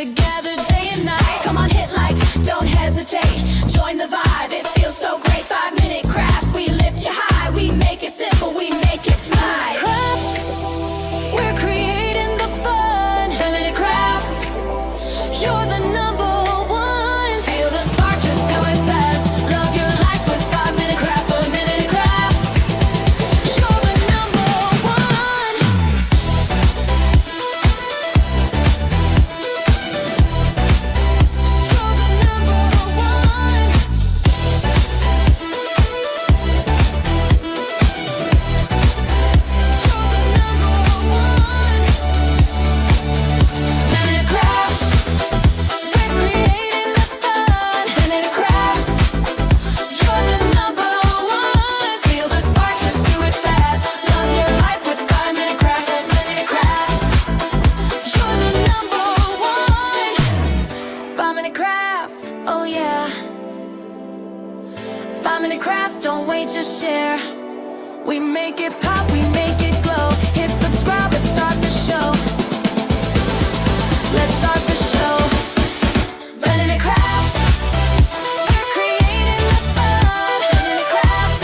together day and night. Come on, hit like, don't hesitate. Join the vibe, it feels so great. 5-minute crafts, we lift you high. We make it simple, we make it fly. Crafts, we're creating the fun. 5-minute crafts, you're the number one. Feel the spark, just do it fast. Love your life with 5-minute crafts. 5-minute crafts, you're the number one. 5-minute crafts, we're creating the fun. 5-minute crafts, you're the number one. Feel the spark, just do it fast. Love your life with 5-minute crafts. 5-minute crafts, you're the number one. 5-minute craft, oh yeah. 5-minute crafts, don't wait, just share. We make it pop, we make it glow. Hit subscribe and start the show. Let's start the show. 5-minute crafts, we're creating the fun. 5-minute crafts,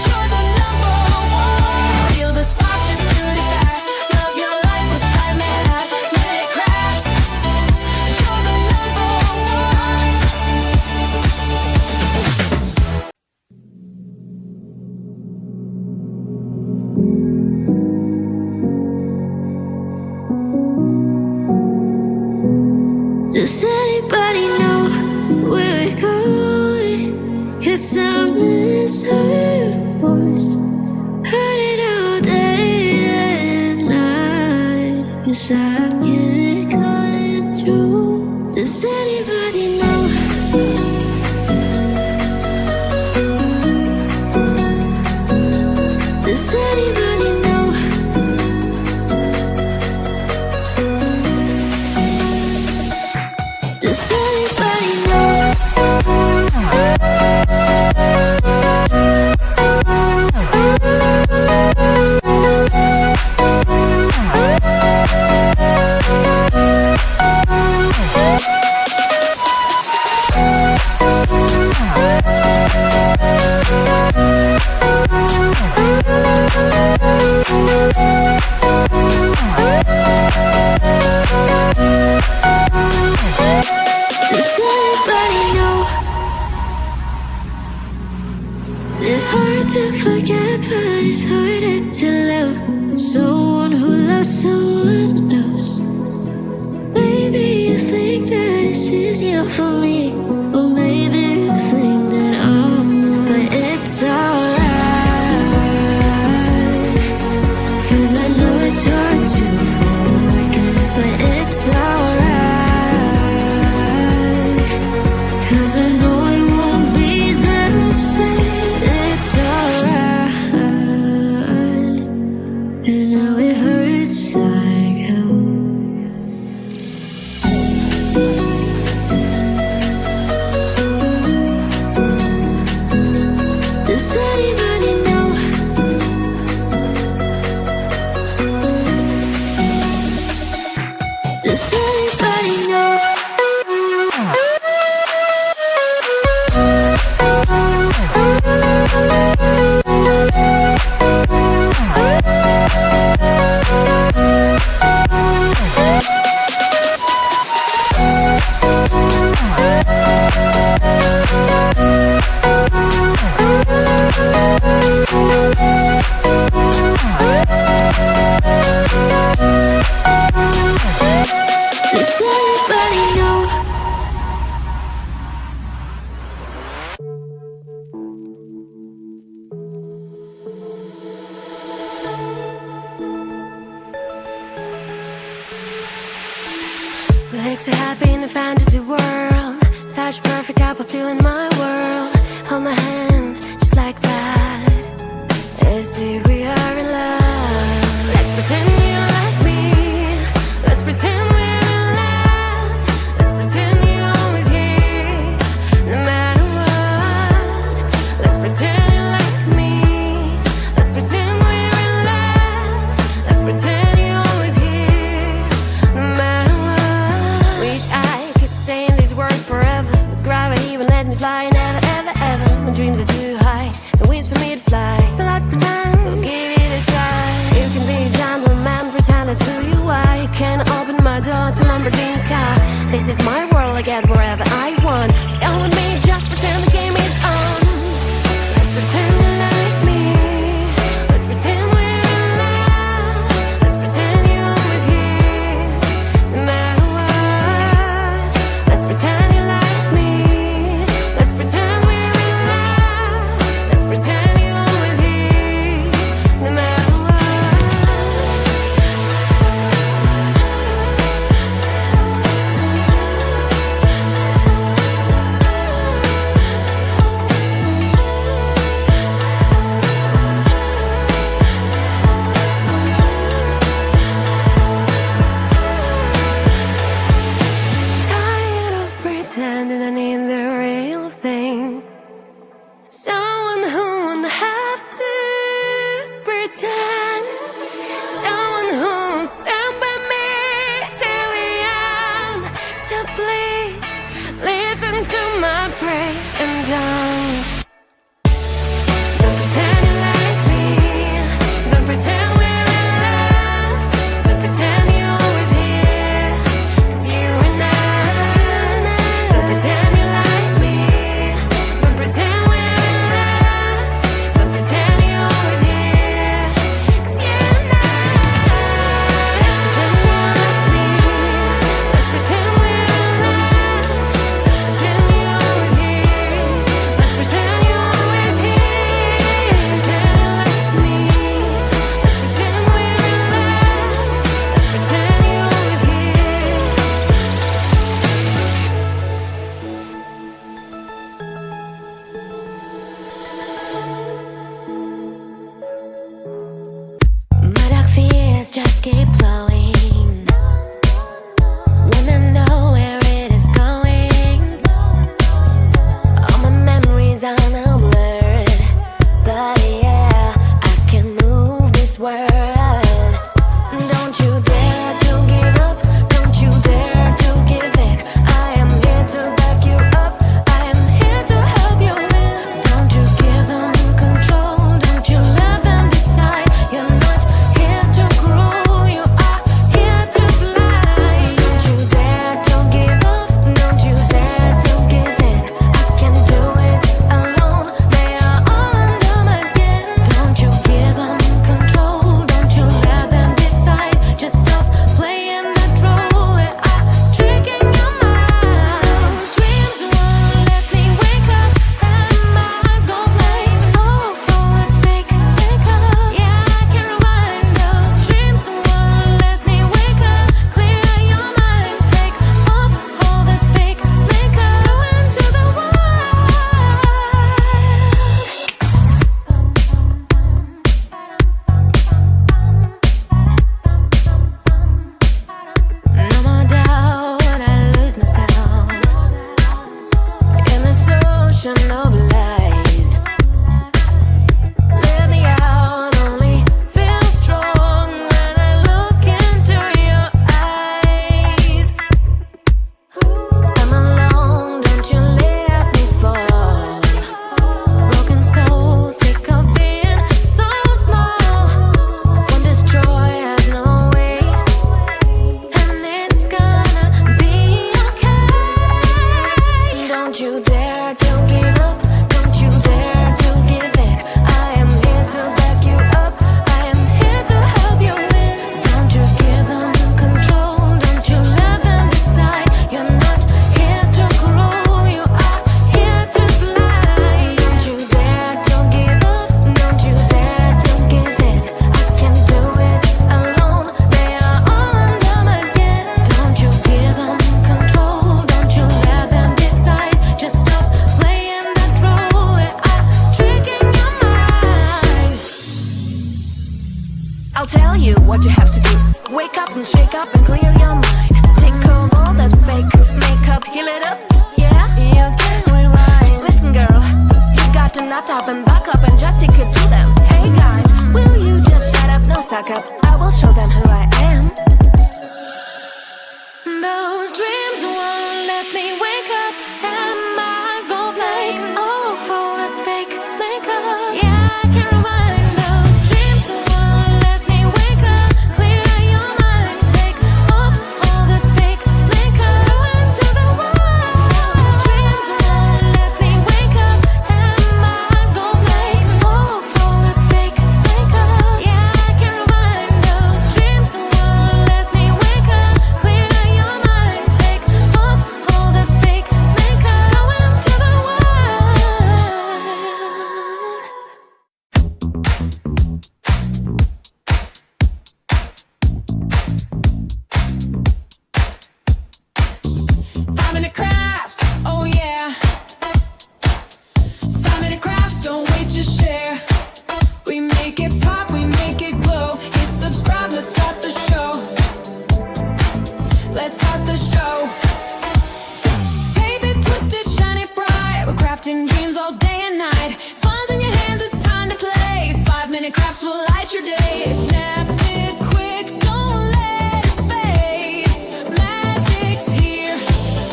you're the number one. Feel the spark, just do it fast. Love your life with 5-minute crafts. 5-minute crafts, you're the number one. Does anybody know where we're going? 'Cause I miss her voice. Heard it all day and night. 'Cause I can't come through. Does anybody know? Does anybody know? Does anybody know? Does anybody know? It's hard to forget, but it's harder to love someone who loves someone else. Maybe you think that it's easier for me, or maybe you think that I'm wrong. But it's alright, 'cause I know it's hard to forget. But it's alright, 'cause I know it won't be the same. It's alright, and now it hurts like hell. Does anybody know? Does anybody know? Does anybody know? What makes you happy in a fantasy world? Such perfect couple still in my world. Hold my hand just like that. And see we are in love. Let's pretend you like me. Let's pretend we're in love. Let's pretend you're always here, no matter what. Let's pretend you like me. Let's pretend we're in love. Let's pretend you're always here, no matter what. just keep flowing. When I know where it is going, all my memories are now blurred. But yeah, I can move this world. Don't you dare to give up, don't you dare to give in. I am here to back you up, I am here to help you win. Don't you give them control, don't you let them decide. You're not here to grow, you are here to fly. Don't you dare to give up, don't you dare to give in. I can do it alone, they are all under my skin. Don't you give them control, don't you let them decide. Just stop playing that role, they are tricking your mind. Dreams won't let me wake up, and my eyes go blind. Oh, for a fake makeup, yeah, I can rewind. Those dreams won't let me wake up. Clear your mind, take off all that fake makeup. Go into the No more doubt, I lose myself in this ocean of lies. Let me out, only feel strong when I look into your eyes. I'm alone, don't you let me fall. Broken soul, sick of being so small. Won't destroy, has no way, and it's gonna be okay. Don't you dare to give up, don't you dare to give in. I am here to back you up, I am here to help you win. Don't you give them control, don't you let them decide. You're not here to grow, you are here to fly. Don't you dare to give up, don't you dare to give in. I can do it alone, they are all under my skin. Don't you give them control, don't you let them decide. Just stop playing that role, they are tricking your mind. I'll tell you what you have to do. Wake up and shake up and clear your mind. Take off all that fake makeup, heal it up, yeah, you can rewind. Listen girl, you got to nut up and buck up and just stick it to them. Hey guys, will you just shut up, no suck up, I will show them who I am. Those dreams won't let me wake up, and my eyes go blank. Oh, for that fake makeup, yeah, I can rewind. Those dreams won't let me wake up. Clear your mind, take off all that fake makeup. Go into the wild. Dreams won't let me wake up, and my eyes go blank. Oh, for that fake makeup, yeah, I can rewind. Those dreams won't let me wake up. Clear your mind, take off all that fake makeup. Go into the wild. Five-minute crafts, oh yeah. 5-minute crafts, don't wait to share. We make it pop, we make it glow. Hit subscribe, let's start the show. Let's start the show. Tape it, twist it, shine it bright. We're crafting dreams all day and night. Fun's in your hands, it's time to play. 5-minute crafts will light your day. Snap it quick, don't let it fade. Magic's here,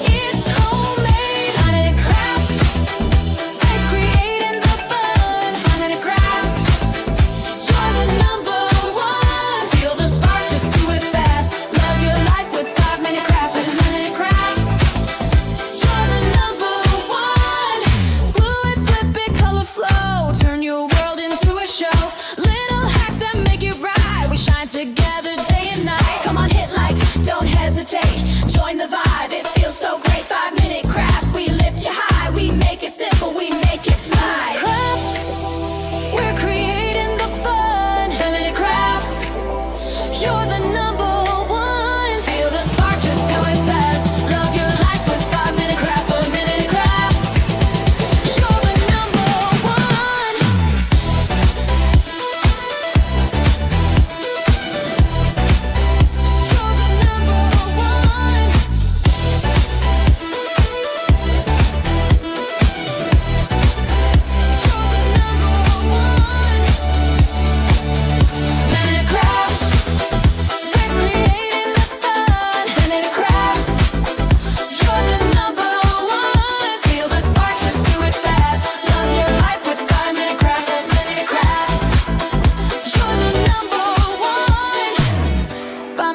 it's homemade. 5-minute crafts, they're creating the fun. 5-minute crafts, you're the number one. Feel the spark, just do it fast. Love your life with 5-minute crafts. 5-minute crafts, you're the number one. Glue it, flip it, color flow. Turn your world into a show. Little hacks that make it right. We shine together day and night. Come on, hit like, don't hesitate. Join the vibe, it feels so great. 5-minute crafts, we lift you high. We make it simple, we make it fly. Crafts, we're creating the fun. 5-minute crafts, you're the number one. Feel the spark, just do it fast. Love your life with 5-minute crafts. 5-minute crafts, you're the number one.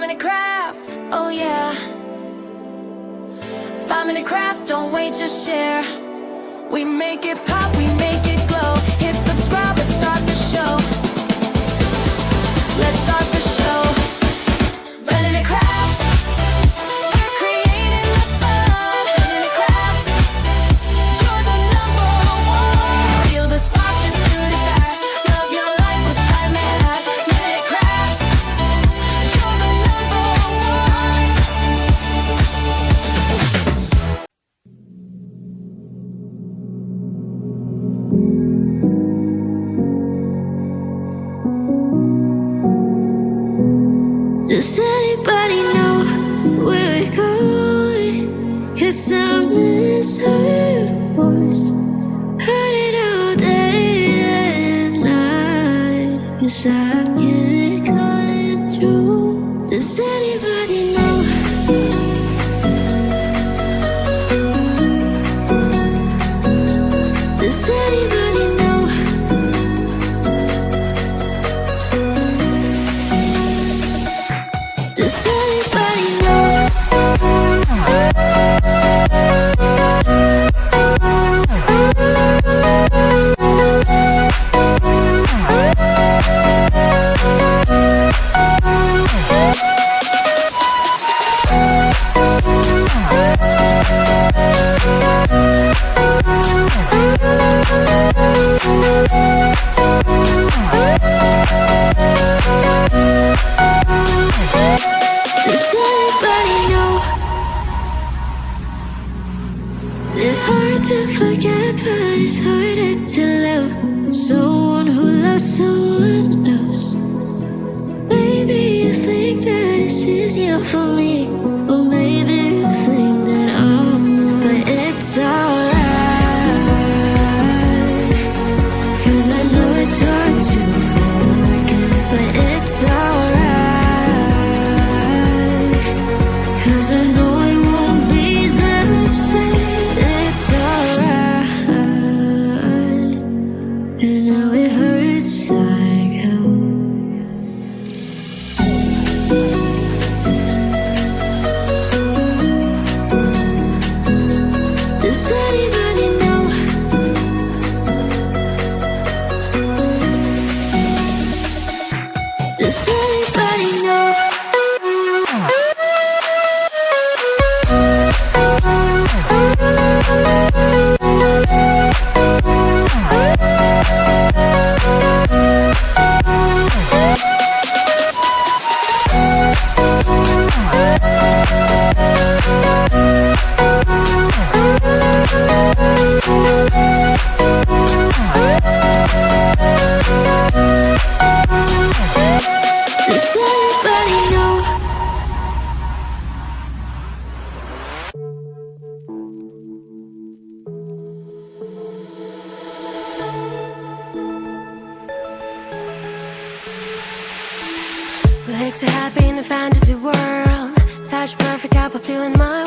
5-minute craft, oh yeah. 5-minute crafts, don't wait, just share. We make it pop, we make it glow. Hit subscribe, let's start the show. Let's start the show. 5-minute crafts, creating the fun. 5-minute crafts, you're the #1. Feel the spark, just do it fast. Love your life with 5-minute crafts. 5-minute crafts, you're the #1. Does anybody know where we're going? 'Cause I miss her voice. Heard it all day and night. 'Cause I can't cut it through. Does anybody know? Does anybody know? Does anybody know? Does anybody know? It's hard to forget, but it's harder to love someone who loves someone else. Maybe you think that it's easier for me, or maybe you think that I'm wrong. But it's alright, 'cause I know it's hard to forget. But it's alright, 'cause I know it won't be the same. It's alright, and now it hurts like hell. Does anybody know? Does anybody know? Does anybody know? What makes you happy in a fantasy world? Such perfect couple still in my